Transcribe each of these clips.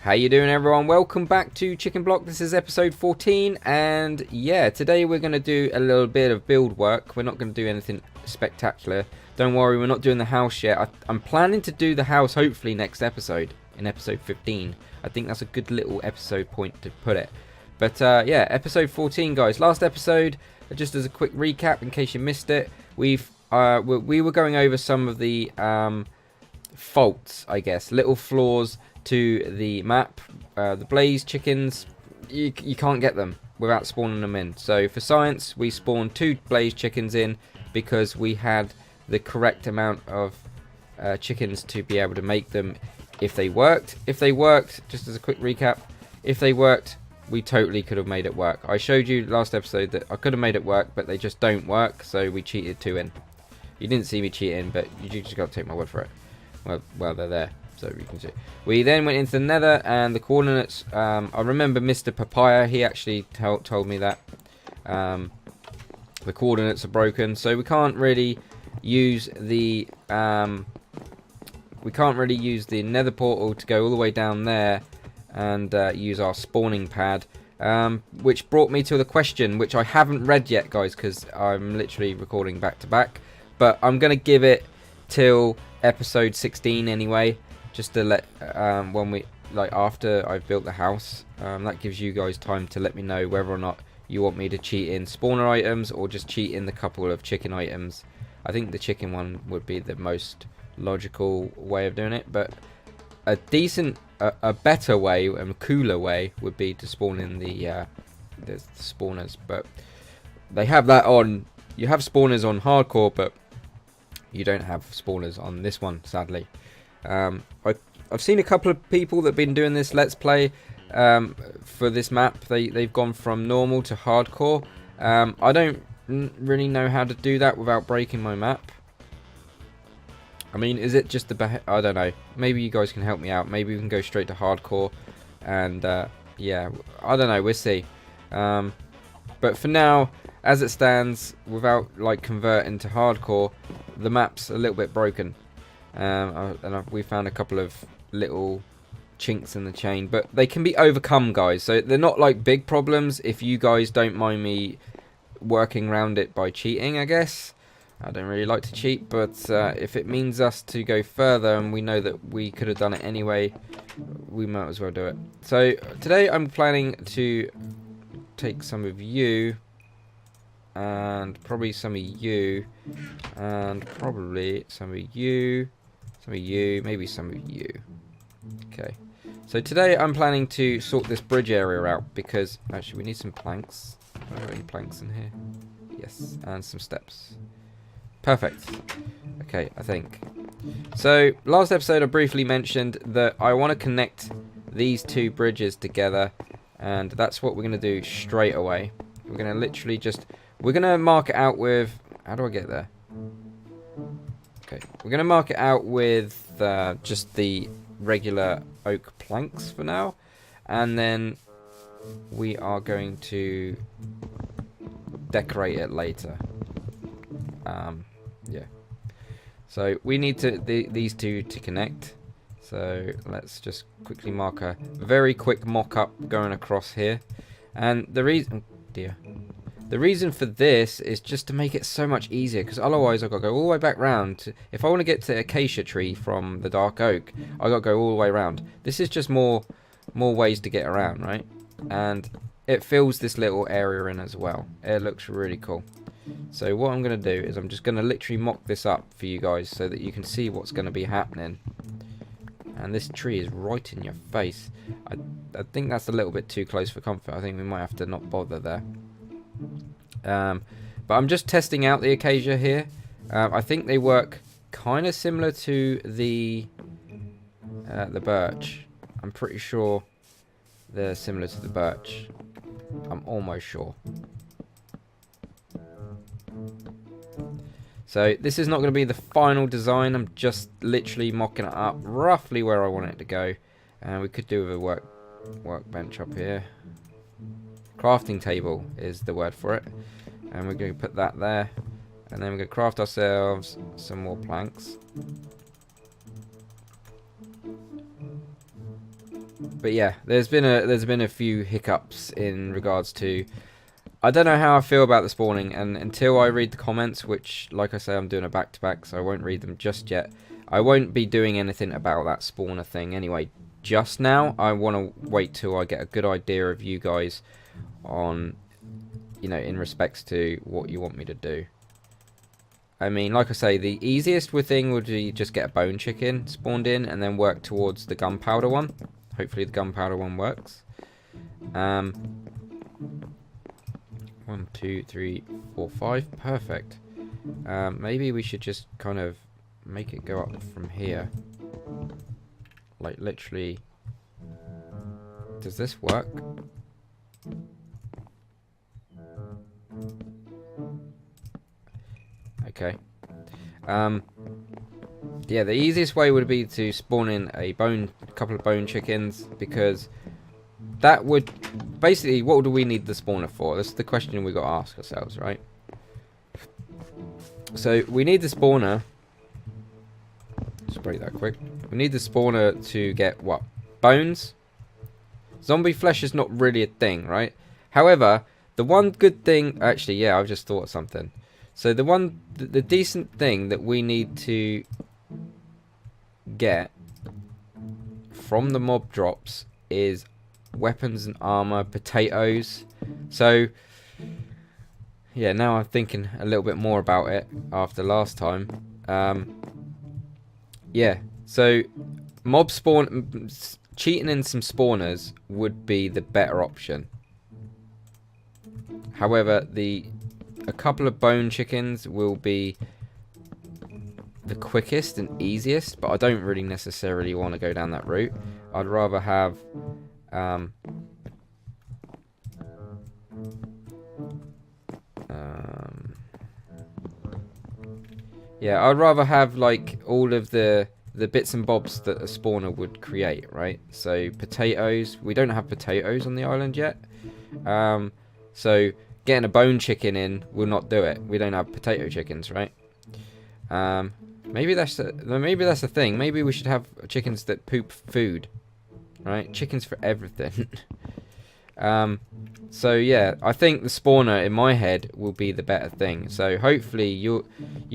How you doing, everyone? Welcome back to Chicken Block. This is episode 14, and yeah, today we're going to do a little bit of build work. We're not going to do anything spectacular. Don't worry, we're not doing the house yet. I'm planning to do the house hopefully next episode, in episode 15. I think that's a good little episode point to put it. But yeah, episode 14, guys. Last episode, just as a quick recap in case you missed it, we were going over some of the faults, I guess, little flaws to the map. The blaze chickens, you can't get them without spawning them in. So for science, we spawned 2 blaze chickens in because we had the correct amount of chickens to be able to make them if they worked. If they worked, just as a quick recap, if they worked, we totally could have made it work. I showed you last episode that I could have made it work, but they just don't work, so we cheated 2 in. You didn't see me cheating, but you just got to take my word for it. Well, they're there, so you can see. We then went into the nether, and the coordinates, I remember Mr. Papaya, he actually told me that the coordinates are broken, so we can't really use the nether portal to go all the way down there and use our spawning pad, which brought me to the question, which I haven't read yet, guys, because I'm literally recording back to back, but I'm gonna give it till episode 16 anyway, just to let when we after I've built the house, that gives you guys time to let me know whether or not you want me to cheat in spawner items or just cheat in the couple of chicken items. I think the chicken one would be the most logical way of doing it, but a decent, a better way and cooler way would be to spawn in the spawners. But they have that on, you have spawners on hardcore, but you don't have spawners on this one, sadly. I've seen a couple of people that have been doing this let's play for this map. They've gone from normal to hardcore. I don't really know how to do that without breaking my map. I mean, is it just I don't know. Maybe you guys can help me out. Maybe we can go straight to hardcore. And yeah, I don't know. We'll see. But for now, as it stands, without converting to hardcore, the map's a little bit broken. And we found a couple of little chinks in the chain, but they can be overcome, guys. So they're not big problems if you guys don't mind me working around it by cheating, I guess. I don't really like to cheat, but if it means us to go further and we know that we could have done it anyway, we might as well do it. So today I'm planning to take some of you, and probably some of you, and probably some of you, maybe some of you. Okay. So today I'm planning to sort this bridge area out because actually we need some planks. Are there any planks in here? Yes, and some steps. Perfect. Okay, I think. So, last episode I briefly mentioned that I want to connect these 2 bridges together, and that's what we're going to do straight away. We're going to literally we're going to mark it out with, how do I get there? Okay, we're going to mark it out with just the regular oak planks for now, and then we are going to decorate it later. Yeah, so we need these 2 to connect, so let's just quickly mark a very quick mock-up going across here. And the reason for this is just to make it so much easier, because otherwise I've got to go all the way back round. If I want to get to acacia tree from the dark oak, I've got to go all the way around. This is just more ways to get around, right? And it fills this little area in as well. It looks really cool. So what I'm going to do is I'm just going to literally mock this up for you guys so that you can see what's going to be happening. And this tree is right in your face. I think that's a little bit too close for comfort. I think we might have to not bother there. But I'm just testing out the acacia here. I think they work kind of similar to the birch. I'm pretty sure they're similar to the birch. I'm almost sure. So this is not going to be the final design. I'm just literally mocking it up roughly where I want it to go. And we could do with a workbench up here. Crafting table is the word for it. And we're going to put that there. And then we're going to craft ourselves some more planks. But yeah, there's been a few hiccups in regards to. I don't know how I feel about the spawning, and until I read the comments, which, like I say, I'm doing a back-to-back, so I won't read them just yet. I won't be doing anything about that spawner thing anyway. Just now, I want to wait till I get a good idea of you guys on, you know, in respects to what you want me to do. I mean, like I say, the easiest thing would be just get a bone chicken spawned in and then work towards the gunpowder one. Hopefully the gunpowder one works. 1, 2, 3, 4, 5. Perfect. Maybe we should just kind of make it go up from here. Like, literally. Does this work? Okay. Yeah, the easiest way would be to spawn in a couple of bone chickens, because that would basically, what do we need the spawner for? That's the question we got to ask ourselves, right? So we need the spawner. Just break that quick. We need the spawner to get what? Bones. Zombie flesh is not really a thing, right? However, the one good thing, actually, yeah, I've just thought of something. So the decent thing that we need to get from the mob drops is weapons and armor, potatoes. So yeah, now I'm thinking a little bit more about it after last time. Yeah, so mob spawn, cheating in some spawners would be the better option. However, a couple of bone chickens will be the quickest and easiest, but I don't really necessarily want to go down that route. I'd rather have yeah, I'd rather have like all of the bits and bobs that a spawner would create, right? So potatoes, we don't have potatoes on the island yet. So getting a bone chicken in will not do it. We don't have potato chickens, right? Maybe that's the thing. Maybe we should have chickens that poop food, right? Chickens for everything. So yeah, I think the spawner in my head will be the better thing. So hopefully you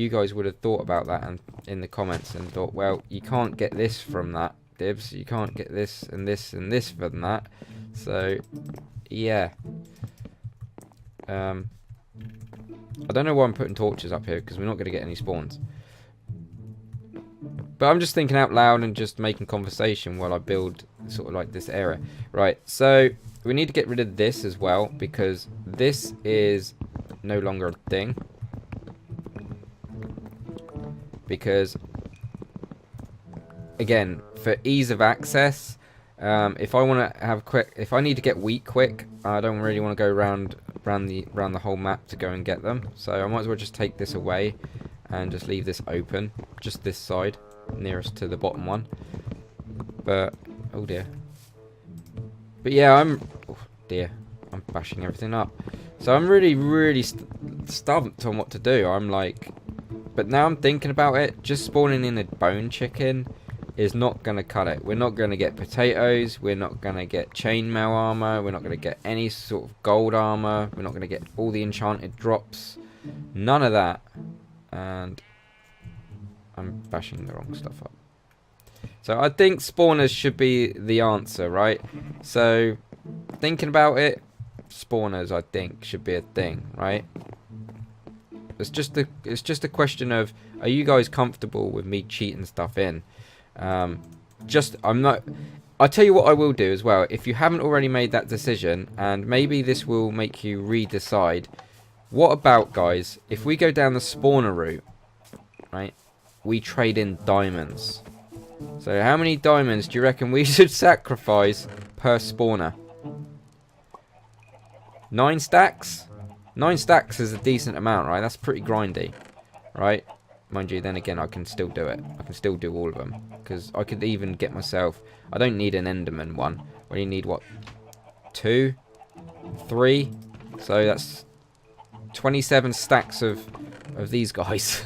guys would have thought about that in the comments and thought, well, you can't get this from that, Dibs. You can't get this and this and this from that. So yeah. I don't know why I'm putting torches up here, because we're not going to get any spawns. But I'm just thinking out loud and just making conversation while I build sort of like this area. Right, so we need to get rid of this as well, because this is no longer a thing. Because, again, for ease of access, if I want to have if I need to get wheat quick, I don't really want to go around the whole map to go and get them. So I might as well just take this away and just leave this open, just this side, nearest to the bottom one. But oh dear. But yeah, oh dear, I'm bashing everything up. So I'm really stumped on what to do. I'm like, but now I'm thinking about it. Just spawning in a bone chicken is not going to cut it. We're not going to get potatoes. We're not going to get chainmail armor. We're not going to get any sort of gold armor. We're not going to get all the enchanted drops. None of that. And I'm bashing the wrong stuff up. So I think spawners should be the answer, right? So thinking about it, spawners I think should be a thing, right? It's just a question of, are you guys comfortable with me cheating stuff in? I'll tell you what I will do as well. If you haven't already made that decision, and maybe this will make you redecide, what about, guys, if we go down the spawner route, right? We trade in diamonds. So how many diamonds do you reckon we should sacrifice per spawner? 9 stacks? 9 stacks is a decent amount, right? That's pretty grindy, right? Mind you, then again, I can still do it. I can still do all of them. Because I could even get myself... I don't need an Enderman one. I only need, what? 2? 3? So that's 27 stacks of these guys.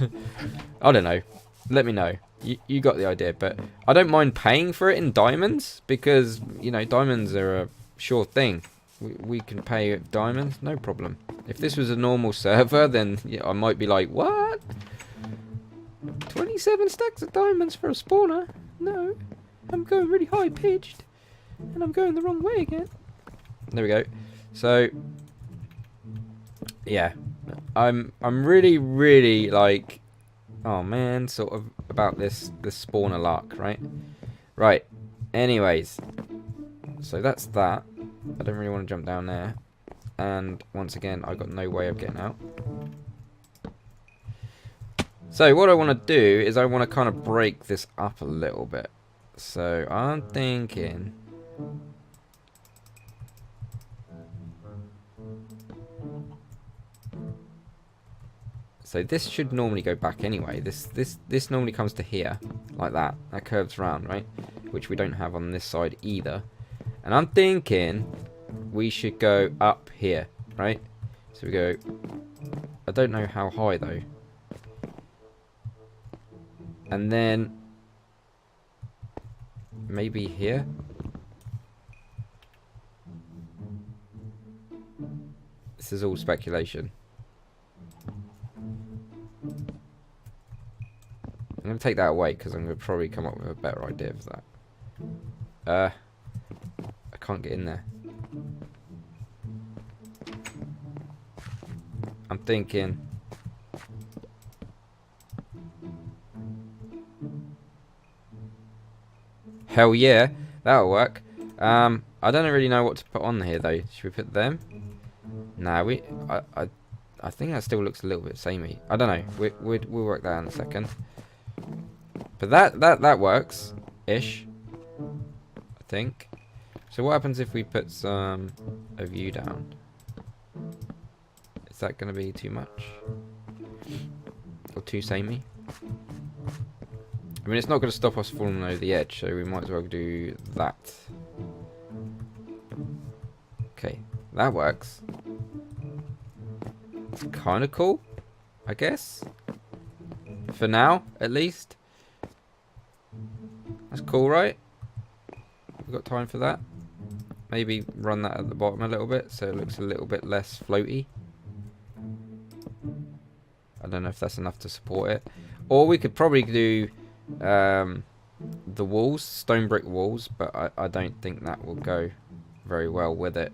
I don't know. let me know. You got the idea, but I don't mind paying for it in diamonds because, you know, diamonds are a sure thing. We can pay diamonds, no problem. If this was a normal server, then yeah, I might be like, what? 27 stacks of diamonds for a spawner? No, I'm going really high pitched, and I'm going the wrong way again. There we go. So, yeah, I'm really like, oh man, sort of about this spawner lark, right? Right. Anyways, so that's that. I don't really want to jump down there, and once again, I got no way of getting out. So what I want to do is I want to kind of break this up a little bit. So I'm thinking, so this should normally go back anyway. This normally comes to here, like that. That curves around, right? Which we don't have on this side either. And I'm thinking we should go up here, right? So we go, I don't know how high though. And then maybe here. This is all speculation. I'm going to take that away because I'm going to probably come up with a better idea of that. I can't get in there. I'm thinking, hell yeah, that'll work. I don't really know what to put on here though. Should we put them? Nah, I think that still looks a little bit samey. I don't know. We'll work that out in a second. But that works ish, I think. So what happens if we put a view down? Is that going to be too much or too samey? I mean, it's not going to stop us falling over the edge, so we might as well do that. Okay, that works. It's kind of cool, I guess. For now, at least. That's cool, right? We've got time for that. Maybe run that at the bottom a little bit so it looks a little bit less floaty. I don't know if that's enough to support it. Or we could probably do the walls, stone brick walls, but I don't think that will go very well with it.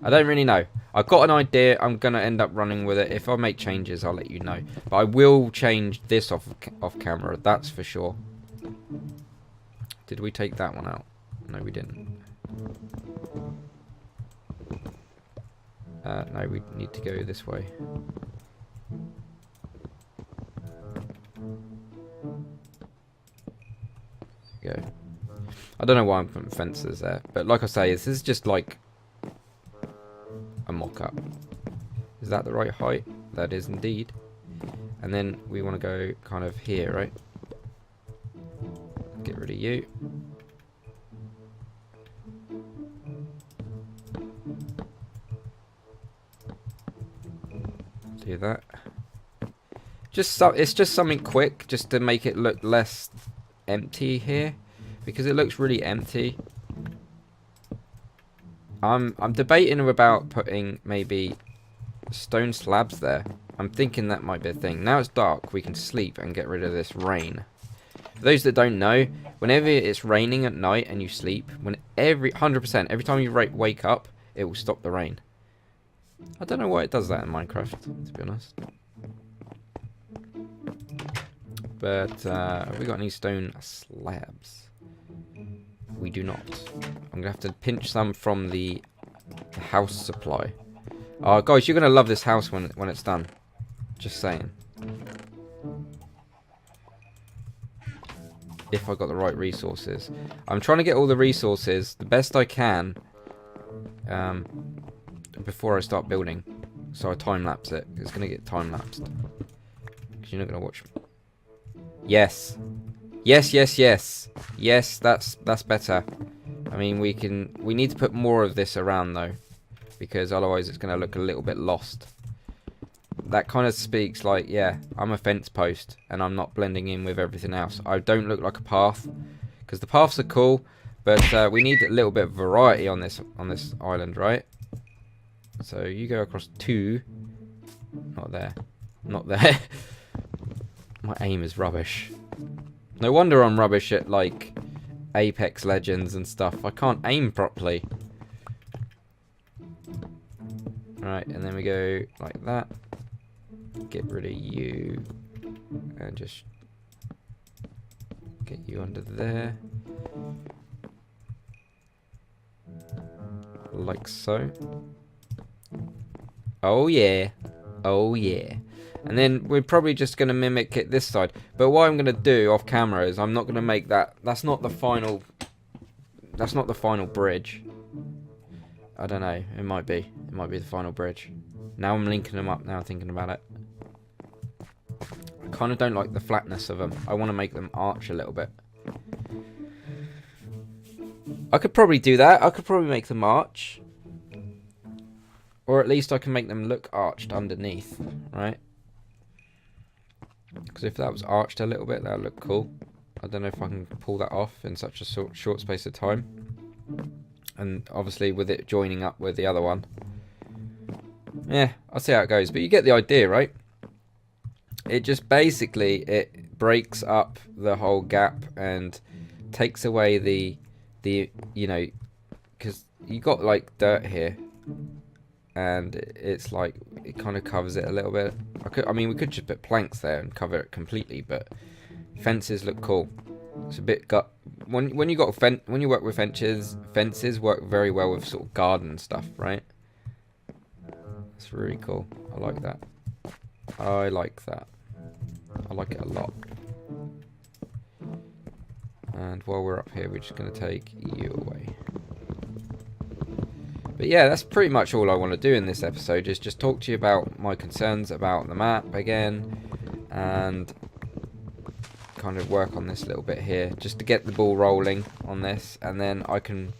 I don't really know. I've got an idea. I'm going to end up running with it. If I make changes, I'll let you know. But I will change this off camera, that's for sure. Did we take that one out? No, we didn't. No, we need to go this way. There we go. I don't know why I'm putting fences there. But like I say, this is just like a mock-up. Is that the right height? That is indeed. And then we want to go kind of here, right? Get rid of you. Do that. It's just something quick, just to make it look less empty here, because it looks really empty. I'm debating about putting maybe stone slabs there. I'm thinking that might be a thing. Now it's dark, we can sleep and get rid of this rain. For those that don't know, whenever it's raining at night and you sleep, 100%, every time you wake up, it will stop the rain. I don't know why it does that in Minecraft, to be honest. But have we got any stone slabs? We do not. I'm gonna have to pinch some from the house supply. Oh, guys, you're gonna love this house when it's done. Just saying. If I got the right resources, I'm trying to get all the resources the best I can before I start building. So I time lapse it. It's gonna get time lapsed because you're not gonna watch. Yes. Yes, yes, yes. Yes, that's better. I mean, we need to put more of this around though, because otherwise it's going to look a little bit lost. that kind of speaks like, yeah, I'm a fence post and I'm not blending in with everything else. I don't look like a path, because the paths are cool, but we need a little bit of variety on this island, right? So you go across 2. Not there. Not there. My aim is rubbish. No wonder I'm rubbish at, like, Apex Legends and stuff. I can't aim properly. Right, and then we go like that. Get rid of you. And just get you under there. Like so. Oh yeah. Oh yeah. And then we're probably just going to mimic it this side. But what I'm going to do off camera is I'm not going to make that. That's not the final bridge. I don't know. It might be. It might be the final bridge. Now I'm linking them up now, thinking about it. I kind of don't like the flatness of them. I want to make them arch a little bit. I could probably do that. I could probably make them arch. Or at least I can make them look arched underneath, right? Because if that was arched a little bit, that would look cool. I don't know if I can pull that off in such a short space of time. And obviously with it joining up with the other one. Yeah, I'll see how it goes. But you get the idea, right? It just basically, it breaks up the whole gap and takes away the you know, because you got like dirt here. And it's like, it kind of covers it a little bit. I mean, we could just put planks there and cover it completely, but fences look cool. It's a bit when you work with fences work very well with sort of garden stuff, right? It's really cool. I like that. I like that. I like it a lot. And while we're up here, we're just going to take you away. But yeah, that's pretty much all I want to do in this episode, is just talk to you about my concerns about the map again, and kind of work on this little bit here, just to get the ball rolling on this, and then I can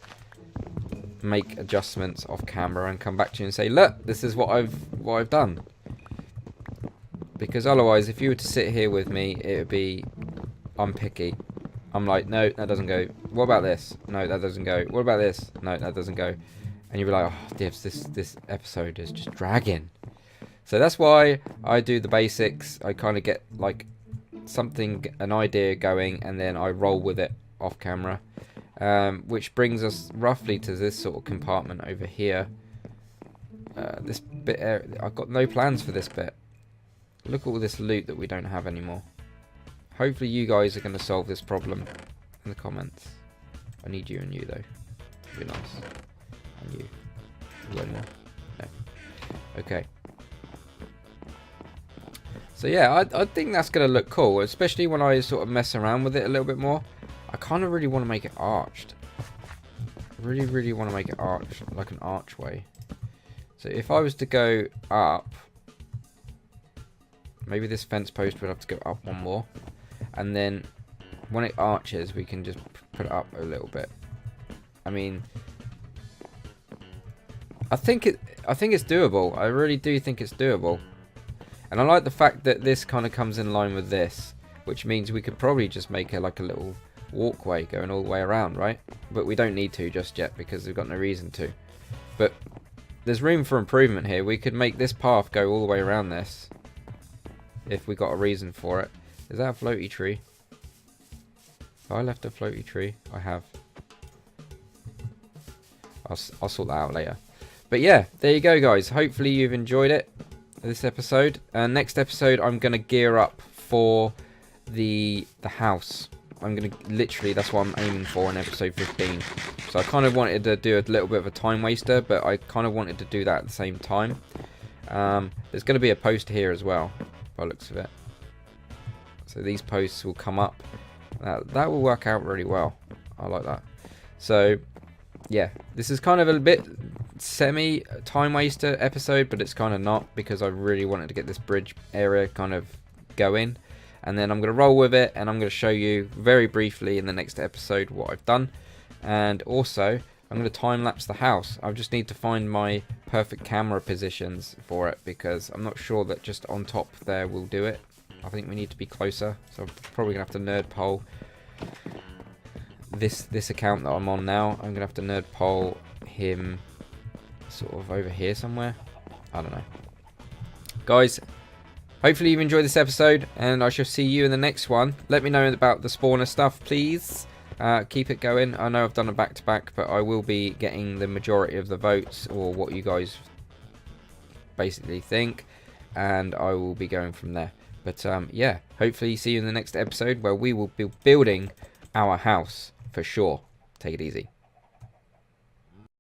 make adjustments off camera and come back to you and say, look, this is what I've done. Because otherwise, if you were to sit here with me, it would be, I'm picky. I'm like, no, that doesn't go. What about this? No, that doesn't go. What about this? No, that doesn't go. And you'll be like, oh, Divs, this episode is just dragging. So that's why I do the basics. I kind of get like an idea going, and then I roll with it off camera. Which brings us roughly to this sort of compartment over here. This bit, I've got no plans for this bit. Look at all this loot that we don't have anymore. Hopefully you guys are going to solve this problem in the comments. I need you and you though. It'd be nice. And you. One more. No. Okay. So yeah, I think that's going to look cool, especially when I sort of mess around with it a little bit more. I kind of really want to make it arched. Really, really want to make it arched, like an archway. So if I was to go up, maybe this fence post would have to go up one more. And then when it arches, we can just put it up a little bit. I mean, I think it's doable. I really do think it's doable. And I like the fact that this kind of comes in line with this, which means we could probably just make it like a little walkway going all the way around, right? But we don't need to just yet because we've got no reason to. But there's room for improvement here. We could make this path go all the way around this if we got a reason for it. Is that a floaty tree? Have I left a floaty tree? I have. I'll sort that out later. But yeah, there you go, guys. Hopefully you've enjoyed it, this episode. Next episode, I'm going to gear up for the house. I'm going to literally, that's what I'm aiming for in episode 15. So I kind of wanted to do a little bit of a time waster, but I kind of wanted to do that at the same time. There's going to be a post here as well, by the looks of it. So these posts will come up. That will work out really well. I like that. So yeah, this is kind of a bit semi time waster episode, but it's kind of not, because I really wanted to get this bridge area kind of going. And then I'm going to roll with it, and I'm going to show you very briefly in the next episode what I've done. And also, I'm going to time lapse the house. I just need to find my perfect camera positions for it, because I'm not sure that just on top there will do it. I think we need to be closer, so I'm probably gonna have to nerd pole this account that I'm on now. I'm gonna have to nerd pole him sort of over here somewhere. I don't know, guys. Hopefully you've enjoyed this episode, and I shall see you in the next one. Let me know about the spawner stuff, please. Keep it going. I know I've done a back-to-back, but I will be getting the majority of the votes, or what you guys basically think, and I will be going from there. But yeah, hopefully see you in the next episode, where we will be building our house for sure. Take it easy.